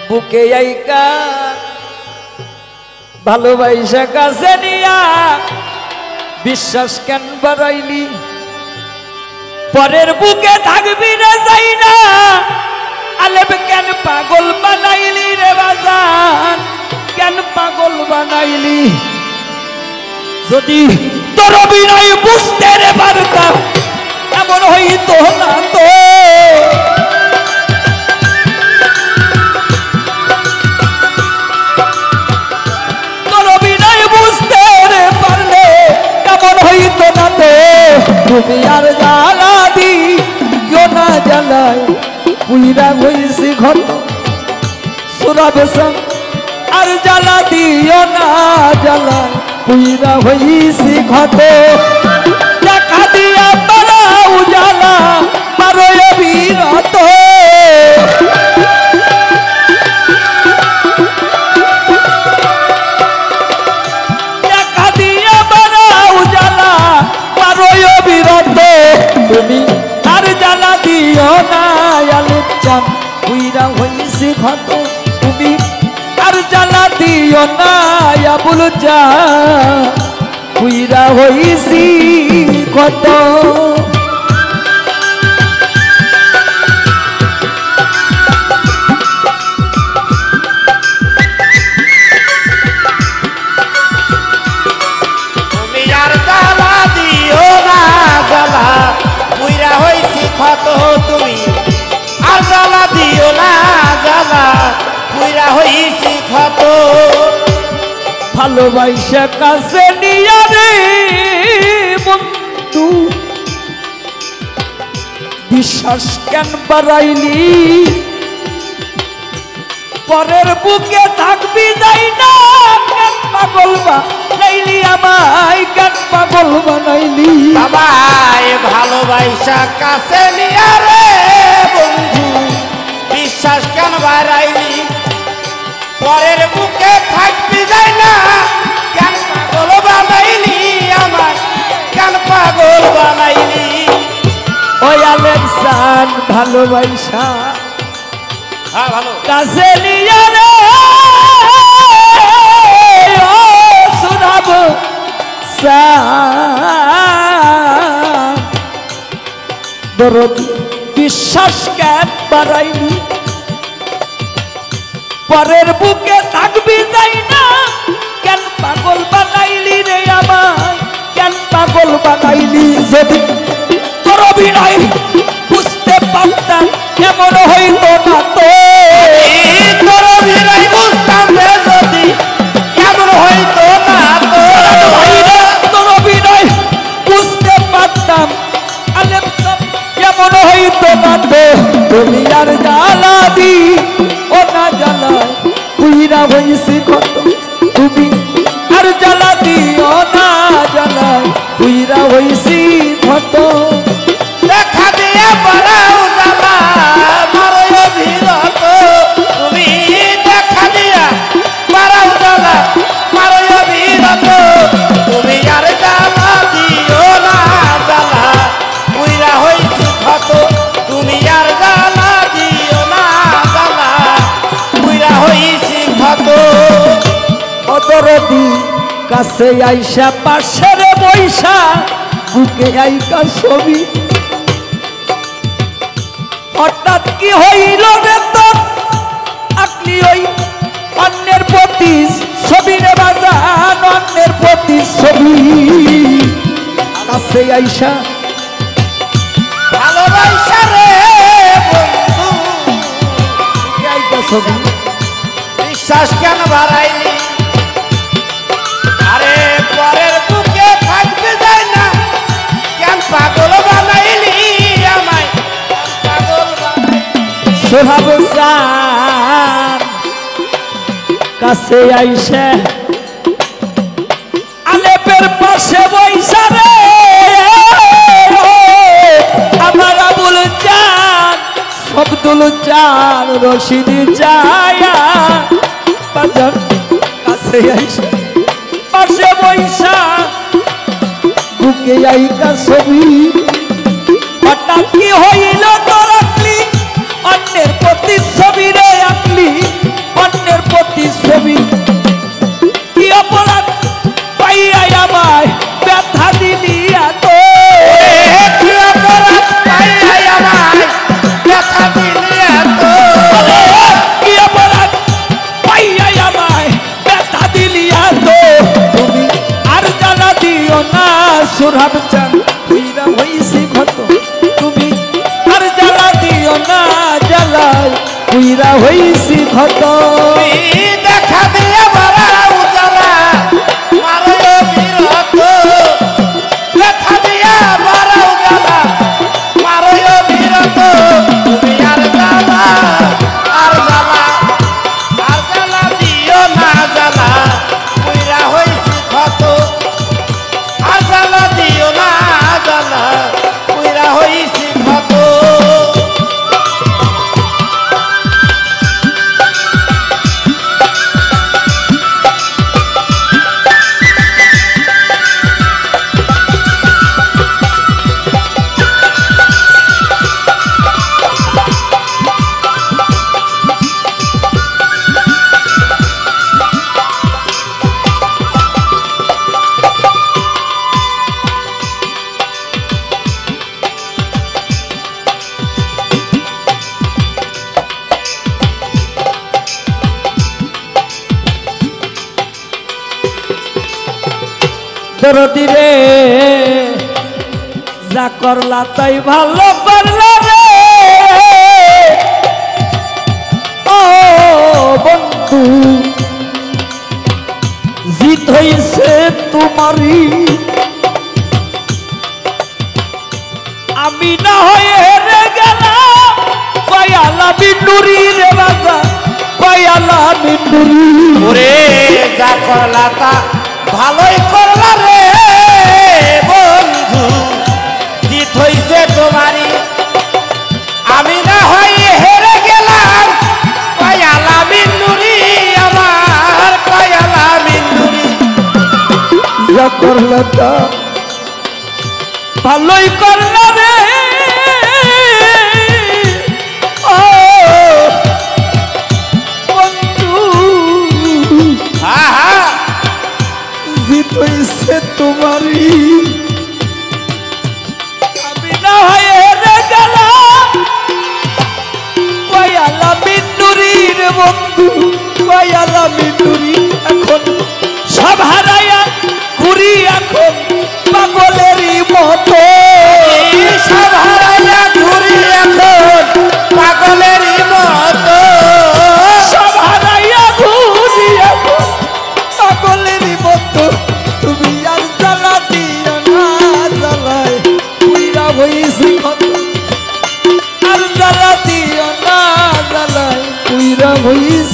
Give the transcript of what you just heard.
বুকে আইকা ভালোবাসা কাছে নিয়া বিশ্বাস কেন বাড়াইলি পরের বুকে থাকবি না যাই না আলেব কেন পাগল বানাইলি রে বাজান কেন পাগল বানাইলি যদি তোর অভিনয় বুঝতে রে পারতাম এমন হইতো না তো তোর অভিনয় বুঝতে রে পারলে এমন হইতো না তো তুমি আর জ্বালা দিও না জ্বালায় পুইরা হইছি ঘট সুরাবেশন আর জ্বালা দিও না জ্বালায় পুইরা হইছি ঘট দেখা দিয়া পারাও জ্বালা পারো বিরত দেখা দিয়া পারাও জ্বালা পারো বিরত তুমি আর জ্বালা দিও না আলুচান পুইরা হইছি ঘট তুমি আর জ্বালা দিও না আবুল চা পুইরা হইছি কত তুমি আর জ্বালা দিও না জ্বালা পুইরা হইছি কত তুমি আর জ্বালা দিও না জ্বালা পুইরা হইছি কত ভালোবাসা কাছে নিয়া রে বন্ধু বিশ্বাস কেন বাড়াইলি পরের বুকে থাকবি যাই না কেন পাগল বানাইলি আমায় কেন পাগল বানাইলি বাবাই ভালোবাসা কাছে নিয়া রে বন্ধু বিশ্বাস কেন বাড়াইলি পরের বুকে থাকবি যাই না কেন পাগল বানাইলি আমায় কেন পাগল বানাইলি ওই আলেকসান ভালোবাসা হ্যাঁ ভালো কাছে নিয়া রে ও সুনাব দরদি বিশ্বাস কেন বাড়াইলি পরের বুকে থাকবি যাই না কেন পাগল বানাইলি রে আমায় কেন পাগল বানাইলি যদি তোর অভিনয় বুঝতে পারতাম এমন হইতো না তো তোর অভিনয় বুঝতাম রে যদি এমন হইতো না তো তোর অভিনয় বুঝতে পারতাম এমন হইতো না তো তুমি আর জ্বালা দি ও না জ্বালায় পুইরা হইছি কত তুমি আর জ্বালা দিও না জ্বালায় পুইরা হইছি কত দেখা দিয়ে পারাও জ্বালা মারো অভিরত তুমি দেখা দিয়া পারাও জ্বালা মারো অভিরত তুমি আর জ্বালা দিও না জ্বালা পুইরা হইছি ক্ষত তুমি আর জ্বালা দিও না জ্বালা পুইরা হইছি ক্ষত অদরদি কাছে আইসা পাশের বৈশা বুকে আইকা ছবি হঠাৎ কি হইল রে তোর আকলি ওই অন্যের প্রতি ছবি রে বাজান অন্যের প্রতি ছবি কাছে আইসা ভালোবাসা রে বন্ধু বুকে আইকা ছবি বিশ্বাস কেন বাড়াইলি আরে পরের বুকে থাকতে যায় না কেন পাগল বানাইলি আমায় পাগল সোহাব সান কাছে আইসা আলেপের পাশে বৈশা রে আমার আবুল চান আব্দুল চান রশিদি চায়া বাজার কাছে আইসা পাশে বৈশা বুকে আইকা ছবি হঠাৎ কি হইল তোর আকলি অন্যের প্রতিচ্ছবি রে আকলি হইছি ক্ষত দেখা দিয়ে বড় উজালা মারো বিরত দেখা দিয়ে বড় উজালা মারো বিরত তুমি আর জ্বালা আর জ্বালা আর জ্বালা দিও না জ্বালা পুইরা হইছি ক্ষত আর জ্বালা দিও না জ্বালা পুইরা হইছি ক্ষত দরদি রে যা করলা তাই ভালো করলা রে ও বন্ধু জিত হইছে তোমারই আমি না হয়ে হেরে গেলাম কয়ালা বিন্দুরি রে বাজা কয়ালা বিন্দুরি ওরে যা করলা তা ভালোই করলা রে বন্ধু জিত হইছে তোমারই আমি না হই হেরে গেলাম কয়ালা মিন্নুরি আমার কয়ালা মিন্নুরি যা করলা তা ভালোই করলা রে ও বন্ধু জিত হইছে তোমারই আমি না হয়ে হেরে গেলাম কয়ালা মিন্নুরি রে বন্ধু কয়ালা মিন্নুরি এখন সব হারাইয়া ঘুরি এখন পাগলেরই মতো সব হারাইয়া ঘুরি এখন পাগলেরই মতো সব হারাইয়া ঘুরি এখন পাগলেরই মতো তুমি আর জ্বালা দিও না জ্বালায় পুইরা হইছি ক্ষত আর জ্বালা দিও না জ্বালায় পুইরা হইছি